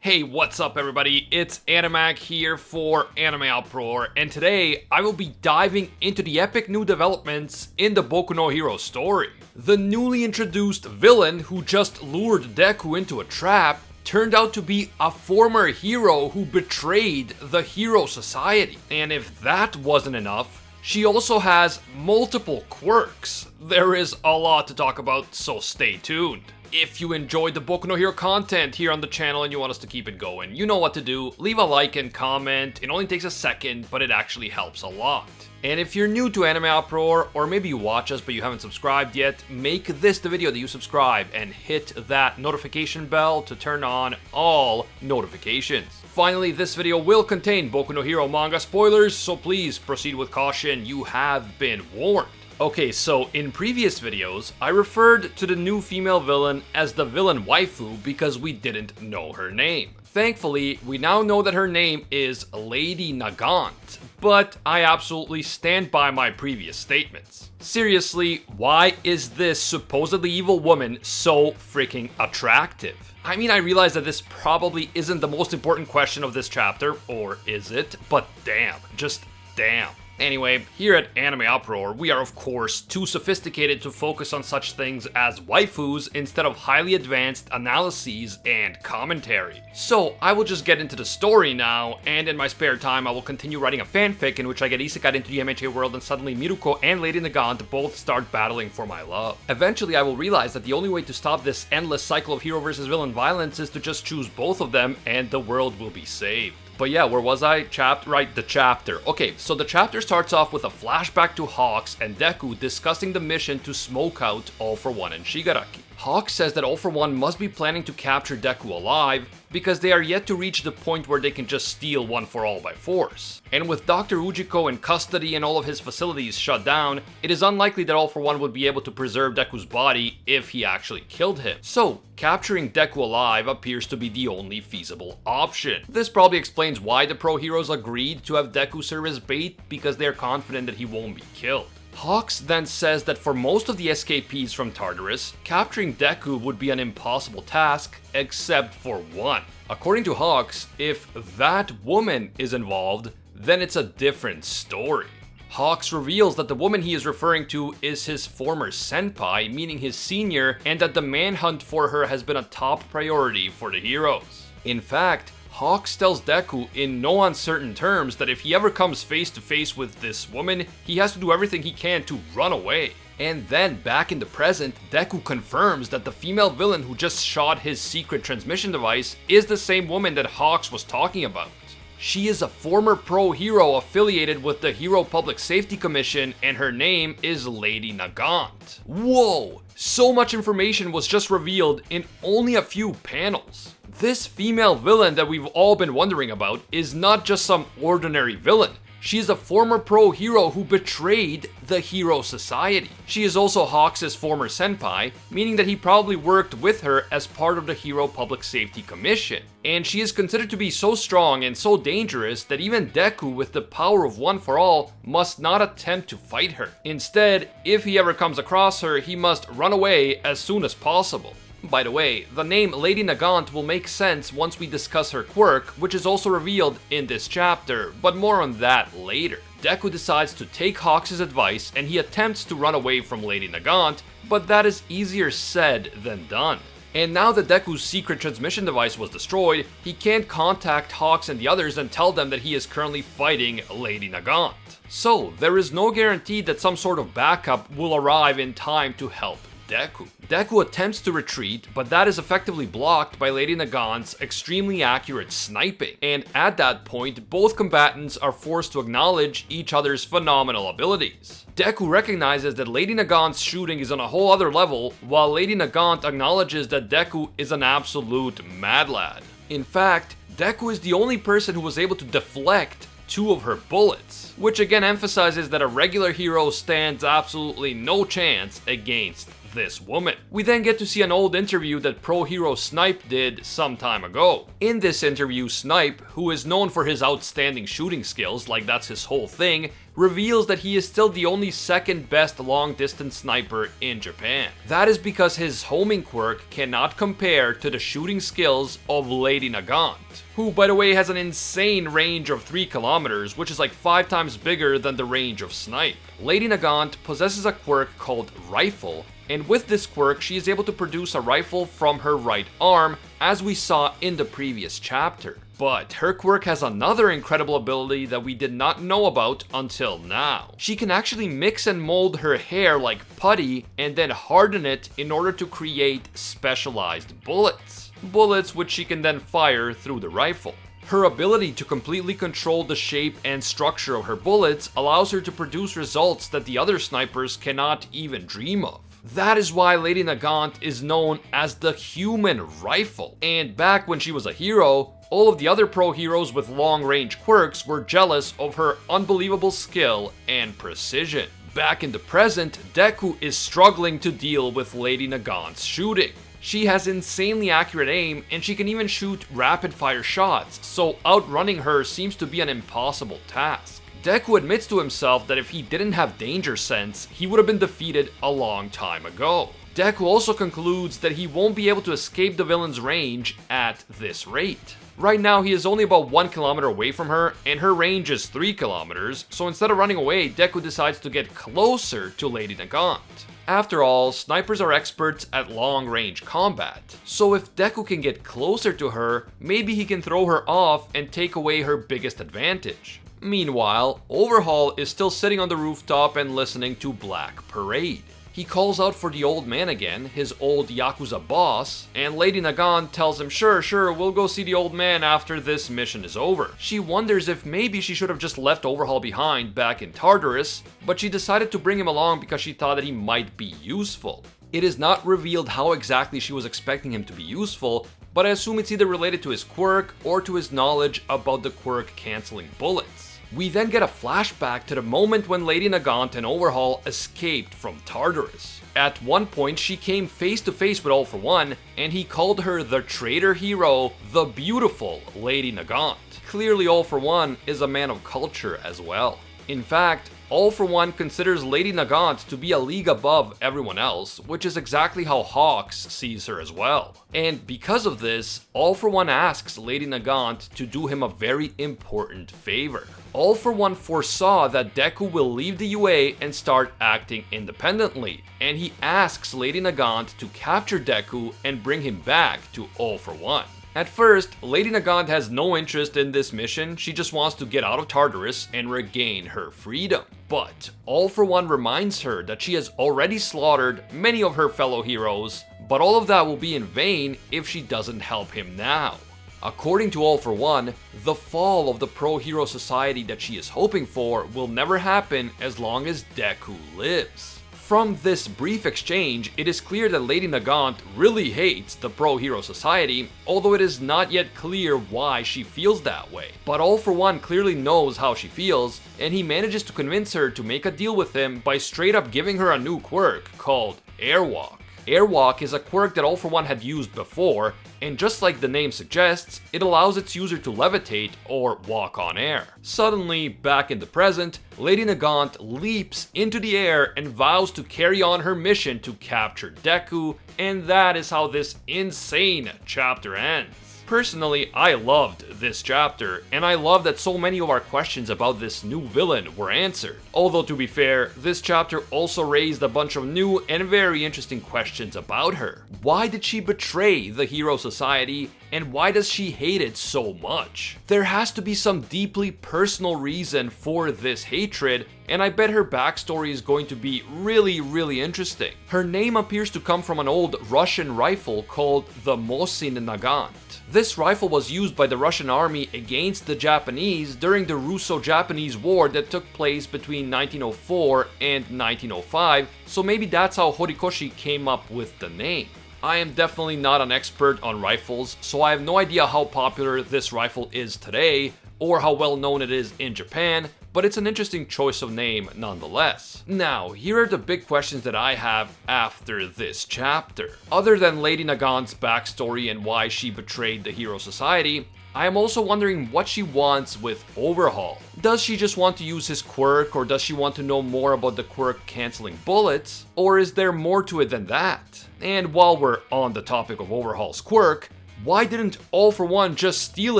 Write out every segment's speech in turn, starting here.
Hey, what's up everybody? It's Animag here for AnimeUproar, and today I will be diving into the epic new developments in the Boku no Hero story. The newly introduced villain who just lured Deku into a trap turned out to be a former hero who betrayed the Hero Society. And if that wasn't enough, she also has multiple quirks. There is a lot to talk about, so stay tuned. If you enjoyed the Boku no Hero content here on the channel and you want us to keep it going, you know what to do. Leave a like and comment. It only takes a second, but it actually helps a lot. And if you're new to AnimeUproar, or maybe you watch us but you haven't subscribed yet, make this the video that you subscribe and hit that notification bell to turn on all notifications. Finally, this video will contain Boku no Hero manga spoilers, so please proceed with caution. You have been warned. Okay, so in previous videos, I referred to the new female villain as the villain waifu because we didn't know her name. Thankfully, we now know that her name is Lady Nagant, but I absolutely stand by my previous statements. Seriously, why is this supposedly evil woman so freaking attractive? I mean, I realize that this probably isn't the most important question of this chapter, or is it? But damn, just damn. Anyway, here at AnimeUproar, we are of course too sophisticated to focus on such things as waifus instead of highly advanced analyses and commentary. So I will just get into the story now, and in my spare time I will continue writing a fanfic in which I get isekai'd into the MHA world and suddenly Miruko and Lady Nagant both start battling for my love. Eventually I will realize that the only way to stop this endless cycle of hero versus villain violence is to just choose both of them and the world will be saved. But yeah, where was I? The chapter. Okay, so the chapter starts off with a flashback to Hawks and Deku discussing the mission to smoke out All For One and Shigaraki. Hawks says that All For One must be planning to capture Deku alive because they are yet to reach the point where they can just steal One For All by force. And with Dr. Ujiko in custody and all of his facilities shut down, it is unlikely that All For One would be able to preserve Deku's body if he actually killed him. So, capturing Deku alive appears to be the only feasible option. This probably explains why the pro heroes agreed to have Deku serve as bait, because they are confident that he won't be killed. Hawks then says that for most of the escapees from Tartarus, capturing Deku would be an impossible task, except for one. According to Hawks, if that woman is involved, then it's a different story. Hawks reveals that the woman he is referring to is his former senpai, meaning his senior, and that the manhunt for her has been a top priority for the heroes. In fact, Hawks tells Deku in no uncertain terms that if he ever comes face to face with this woman, he has to do everything he can to run away. And then, back in the present, Deku confirms that the female villain who just shot his secret transmission device is the same woman that Hawks was talking about. She is a former pro hero affiliated with the Hero Public Safety Commission, and her name is Lady Nagant. Whoa! So much information was just revealed in only a few panels. This female villain that we've all been wondering about is not just some ordinary villain. She is a former pro hero who betrayed the Hero Society. She is also Hawks' former senpai, meaning that he probably worked with her as part of the Hero Public Safety Commission. And she is considered to be so strong and so dangerous that even Deku, with the power of One For All, must not attempt to fight her. Instead, if he ever comes across her, he must run away as soon as possible. By the way, the name Lady Nagant will make sense once we discuss her quirk, which is also revealed in this chapter, but more on that later. Deku decides to take Hawks' advice and he attempts to run away from Lady Nagant, but that is easier said than done. And now that Deku's secret transmission device was destroyed, he can't contact Hawks and the others and tell them that he is currently fighting Lady Nagant. So, there is no guarantee that some sort of backup will arrive in time to help Deku. Deku attempts to retreat, but that is effectively blocked by Lady Nagant's extremely accurate sniping, and at that point, both combatants are forced to acknowledge each other's phenomenal abilities. Deku recognizes that Lady Nagant's shooting is on a whole other level, while Lady Nagant acknowledges that Deku is an absolute mad lad. In fact, Deku is the only person who was able to deflect 2 of her bullets, which again emphasizes that a regular hero stands absolutely no chance against this woman. We then get to see an old interview that pro hero Snipe did some time ago. In this interview, Snipe, who is known for his outstanding shooting skills, like that's his whole thing, reveals that he is still the only second best long distance sniper in Japan. That is because his homing quirk cannot compare to the shooting skills of Lady Nagant, who by the way has an insane range of 3 kilometers, which is like 5 times bigger than the range of Snipe. Lady Nagant possesses a quirk called Rifle, and with this quirk she is able to produce a rifle from her right arm, as we saw in the previous chapter. But her quirk has another incredible ability that we did not know about until now. She can actually mix and mold her hair like putty and then harden it in order to create specialized bullets. Bullets which she can then fire through the rifle. Her ability to completely control the shape and structure of her bullets allows her to produce results that the other snipers cannot even dream of. That is why Lady Nagant is known as the human rifle. And back when she was a hero, all of the other pro heroes with long-range quirks were jealous of her unbelievable skill and precision. Back in the present, Deku is struggling to deal with Lady Nagant's shooting. She has insanely accurate aim and she can even shoot rapid-fire shots, so outrunning her seems to be an impossible task. Deku admits to himself that if he didn't have danger sense, he would have been defeated a long time ago. Deku also concludes that he won't be able to escape the villain's range at this rate. Right now he is only about 1 kilometer away from her and her range is 3 kilometers, so instead of running away, Deku decides to get closer to Lady Nagant. After all, snipers are experts at long-range combat, so if Deku can get closer to her, maybe he can throw her off and take away her biggest advantage. Meanwhile, Overhaul is still sitting on the rooftop and listening to Black Parade. He calls out for the old man again, his old Yakuza boss, and Lady Nagant tells him sure, we'll go see the old man after this mission is over. She wonders if maybe she should have just left Overhaul behind back in Tartarus, but she decided to bring him along because she thought that he might be useful. It is not revealed how exactly she was expecting him to be useful, but I assume it's either related to his quirk or to his knowledge about the quirk cancelling bullets. We then get a flashback to the moment when Lady Nagant and Overhaul escaped from Tartarus. At one point, she came face to face with All For One, and he called her the traitor hero, the beautiful Lady Nagant. Clearly, All For One is a man of culture as well. In fact, All For One considers Lady Nagant to be a league above everyone else, which is exactly how Hawks sees her as well. And because of this, All For One asks Lady Nagant to do him a very important favor. All For One foresaw that Deku will leave the UA and start acting independently, and he asks Lady Nagant to capture Deku and bring him back to All For One. At first, Lady Nagant has no interest in this mission, she just wants to get out of Tartarus and regain her freedom. But All For One reminds her that she has already slaughtered many of her fellow heroes, but all of that will be in vain if she doesn't help him now. According to All For One, the fall of the pro-hero society that she is hoping for will never happen as long as Deku lives. From this brief exchange, it is clear that Lady Nagant really hates the pro-hero society, although it is not yet clear why she feels that way. But All For One clearly knows how she feels, and he manages to convince her to make a deal with him by straight up giving her a new quirk called Airwalk. Airwalk is a quirk that All For One had used before, and just like the name suggests, it allows its user to levitate or walk on air. Suddenly, back in the present, Lady Nagant leaps into the air and vows to carry on her mission to capture Deku, and that is how this insane chapter ends. Personally, I loved this chapter, and I love that so many of our questions about this new villain were answered. Although to be fair, this chapter also raised a bunch of new and very interesting questions about her. Why did she betray the hero society, and why does she hate it so much? There has to be some deeply personal reason for this hatred, and I bet her backstory is going to be really interesting. Her name appears to come from an old Russian rifle called the Mosin Nagant. This rifle was used by the Russian army against the Japanese during the Russo-Japanese War that took place between 1904 and 1905, so maybe that's how Horikoshi came up with the name. I am definitely not an expert on rifles, so I have no idea how popular this rifle is today, or how well known it is in Japan, but it's an interesting choice of name nonetheless. Now, here are the big questions that I have after this chapter. Other than Lady Nagant's backstory and why she betrayed the Hero Society, I am also wondering what she wants with Overhaul. Does she just want to use his quirk, or does she want to know more about the quirk canceling bullets? Or is there more to it than that? And while we're on the topic of Overhaul's quirk, why didn't All For One just steal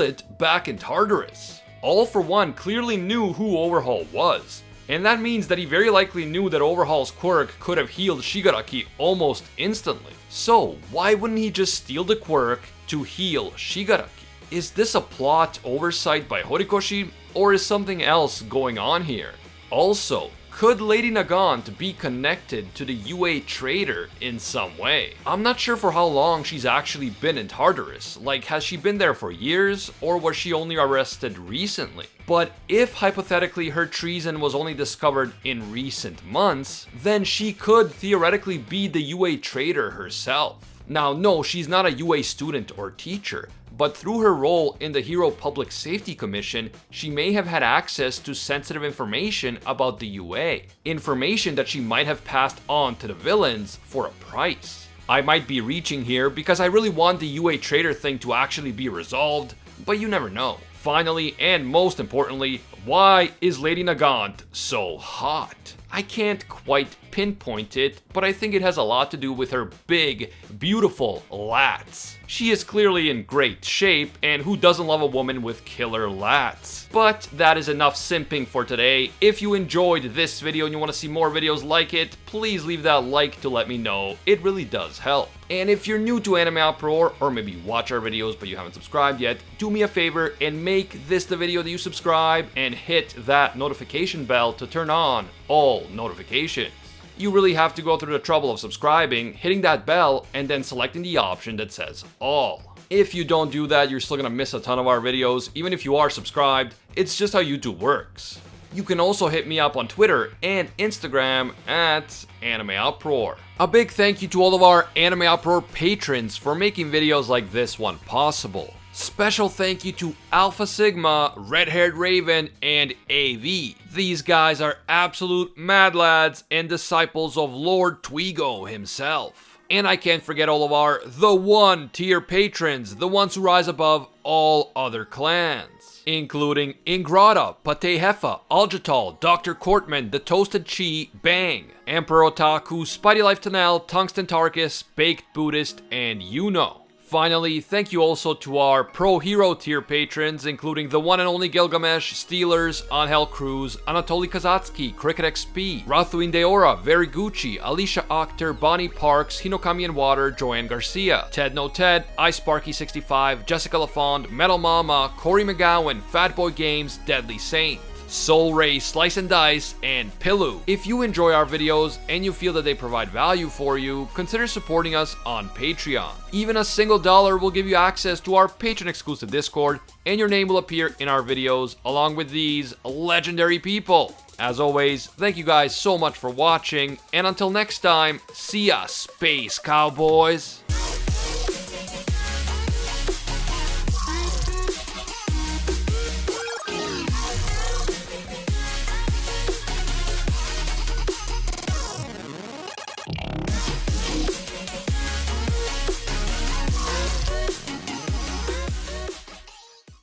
it back in Tartarus? All For One clearly knew who Overhaul was, and that means that he very likely knew that Overhaul's quirk could have healed Shigaraki almost instantly. So why wouldn't he just steal the quirk to heal Shigaraki? Is this a plot oversight by Horikoshi, or is something else going on here? Also, could Lady Nagant be connected to the UA traitor in some way? I'm not sure for how long she's actually been in Tartarus. Like, has she been there for years, or was she only arrested recently? But if hypothetically her treason was only discovered in recent months, then she could theoretically be the UA traitor herself. Now, no, she's not a UA student or teacher, but through her role in the Hero Public Safety Commission, she may have had access to sensitive information about the UA. Information that she might have passed on to the villains for a price. I might be reaching here because I really want the UA traitor thing to actually be resolved, but you never know. Finally, and most importantly, why is Lady Nagant so hot? I can't quite pinpoint it, but I think it has a lot to do with her big, beautiful lats. She is clearly in great shape, and who doesn't love a woman with killer lats? But that is enough simping for today. If you enjoyed this video and you want to see more videos like it, please leave that like to let me know. It really does help. And if you're new to AnimeUproar, or maybe you watch our videos but you haven't subscribed yet, do me a favor and make this the video that you subscribe and hit that notification bell to turn on all notifications. You really have to go through the trouble of subscribing, hitting that bell, and then selecting the option that says all. If you don't do that, you're still gonna miss a ton of our videos, even if you are subscribed. It's just how YouTube works. You can also hit me up on Twitter and Instagram at AnimeUproar. A big thank you to all of our AnimeUproar patrons for making videos like this one possible. Special thank you to Alpha Sigma, Red Haired Raven, and AV. These guys are absolute mad lads and disciples of Lord Twigo himself. And I can't forget all of our The One tier patrons, the ones who rise above all other clans, including Ingrata, Pate Hefa, Aljatal, Dr. Courtman, The Toasted Chi, Bang, Emperor Otaku, Spidey Life Tanel, Tungsten Tarkus, Baked Buddhist, and Yuno. Finally, thank you also to our Pro Hero tier patrons, including the one and only Gilgamesh, Steelers, Angel Cruz, Anatoly Kazatsky, Cricket XP, Rathuin Deora, Very Gucci, Alicia Akhter, Bonnie Parks, Hinokami and Water, Joanne Garcia, Ted No Ted, iSparky65, Jessica LaFond, Metal Mama, Corey McGowan, Fatboy Games, Deadly Saint, Soul Ray, Slice and Dice, and Pilu. If you enjoy our videos and you feel that they provide value for you, consider supporting us on Patreon. Even a single dollar will give you access to our Patreon exclusive Discord, and your name will appear in our videos along with these legendary people. As always, thank you guys so much for watching, and until next time, see ya, Space Cowboys!